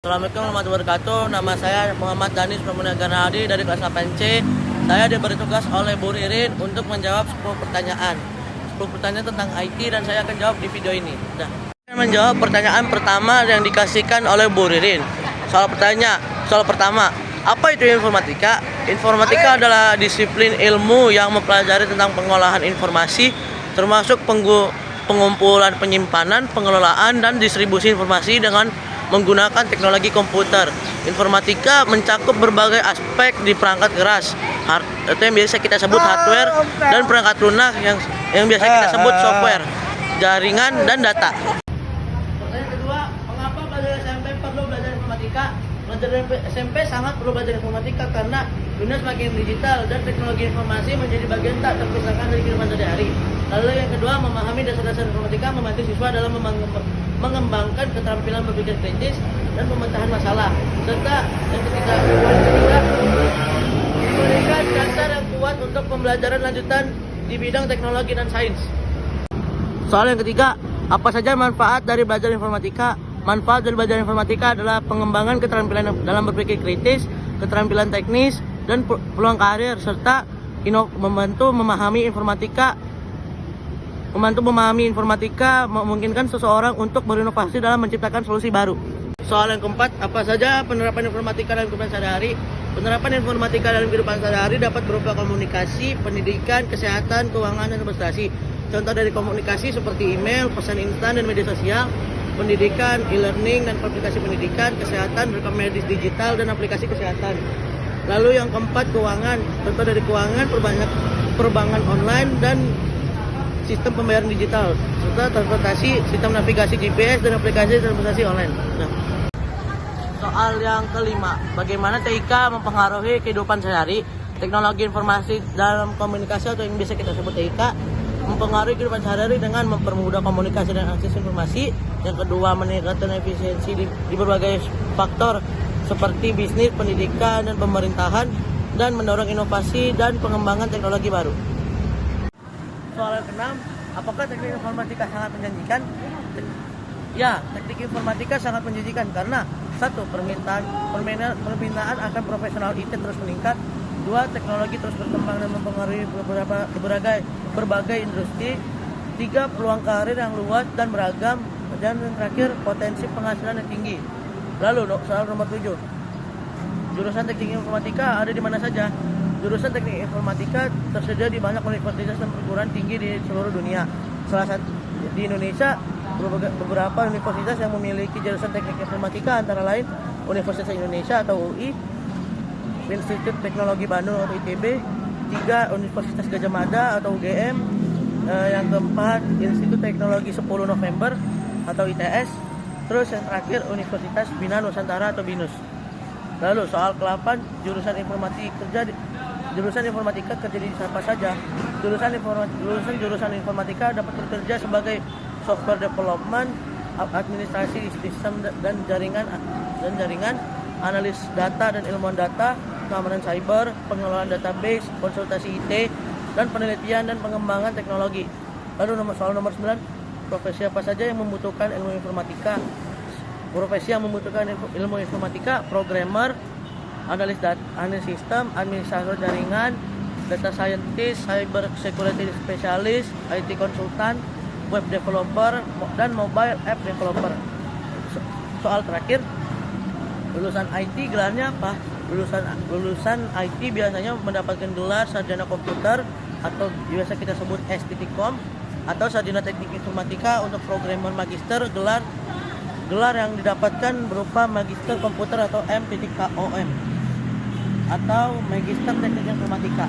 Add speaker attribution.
Speaker 1: Assalamualaikum warahmatullahi wabarakatuh. Nama saya Muhammad Danis Pramunagara Hadi dari kelas 8C. Saya diberi tugas oleh Bu Ririn untuk menjawab 10 pertanyaan. 10 pertanyaan tentang IT dan saya akan jawab di video ini. Nah, saya menjawab pertanyaan pertama yang dikasihkan oleh Bu Ririn. Soal pertama, apa itu informatika? Informatika adalah disiplin ilmu yang mempelajari tentang pengolahan informasi, termasuk pengumpulan, penyimpanan, pengelolaan, dan distribusi informasi dengan menggunakan teknologi komputer. Informatika mencakup berbagai aspek di perangkat keras, itu yang biasa kita sebut hardware, dan perangkat lunak yang biasa kita sebut software, jaringan, dan data. Pertanyaan kedua, mengapa pelajar SMP perlu belajar informatika? Pelajar SMP sangat perlu belajar informatika karena dunia semakin digital dan teknologi informasi menjadi bagian tak terpisahkan dari kehidupan sehari-hari. Lalu yang kedua, memahami dasar-dasar informatika membantu siswa dalam mengembangkan keterampilan berpikir kritis dan pemecahan masalah. Serta yang ketiga, memberikan dasar yang kuat untuk pembelajaran lanjutan di bidang teknologi dan sains. Soal yang ketiga, apa saja manfaat dari belajar informatika? Manfaat dari belajar informatika adalah pengembangan keterampilan dalam berpikir kritis, keterampilan teknis, dan peluang karir, serta membantu memahami informatika, memungkinkan seseorang untuk berinovasi dalam menciptakan solusi baru. Soal yang keempat, apa saja penerapan informatika dalam kehidupan sehari-hari? Penerapan informatika dalam kehidupan sehari-hari dapat berupa komunikasi, pendidikan, kesehatan, keuangan, dan investasi. Contoh dari komunikasi seperti email, pesan instan, dan media sosial. Pendidikan, e-learning, dan aplikasi pendidikan, kesehatan, rekam medis digital, dan aplikasi kesehatan. Lalu yang keempat, keuangan. Contoh dari keuangan, perbankan online, dan sistem pembayaran digital, serta transportasi, sistem navigasi GPS, dan aplikasi transportasi online. Nah, soal yang kelima, bagaimana TIK mempengaruhi kehidupan sehari-hari? Teknologi informasi dalam komunikasi atau yang biasa kita sebut TIK mempengaruhi kehidupan sehari-hari dengan mempermudah komunikasi dan akses informasi. Yang kedua, meningkatkan efisiensi di berbagai faktor seperti bisnis, pendidikan, dan pemerintahan, dan mendorong inovasi dan pengembangan teknologi baru. Soal yang keenam, apakah teknik informatika sangat menjanjikan? Ya, teknik informatika sangat menjanjikan karena satu, permintaan akan profesional IT terus meningkat. Dua, teknologi terus berkembang dan mempengaruhi berbagai industri. Tiga, peluang karir yang luas dan beragam. Dan yang terakhir, potensi penghasilan yang tinggi. Lalu soal nomor 7, jurusan teknik informatika ada di mana saja? Jurusan teknik informatika tersedia di banyak universitas dan perguruan tinggi di seluruh dunia. Salah satu di Indonesia, beberapa universitas yang memiliki jurusan teknik informatika antara lain Universitas Indonesia atau UI, Institut Teknologi Bandung atau ITB, 3 Universitas Gadjah Mada atau UGM, yang keempat Institut Teknologi 10 November atau ITS, terus yang terakhir Universitas Bina Nusantara atau BINUS. Lalu soal ke-8, jurusan informatika kerja di siapa saja? Jurusan informatika dapat bekerja sebagai software development, administrasi sistem dan jaringan, analis data dan ilmuwan data, keamanan cyber, pengelolaan database, konsultasi IT, dan penelitian dan pengembangan teknologi. Lalu soal nomor 9, profesi apa saja yang membutuhkan ilmu informatika? Profesi yang membutuhkan ilmu informatika: programmer, analis sistem, administrator jaringan, data scientist, cyber security specialist, IT konsultan, web developer, dan mobile app developer. Soal terakhir, lulusan IT gelarnya apa? Lulusan IT biasanya mendapatkan gelar sarjana komputer atau biasa kita sebut S.Com, atau sarjana teknik informatika. Untuk programmer magister, gelar yang didapatkan berupa magister komputer atau M.Com atau magister teknik informatika.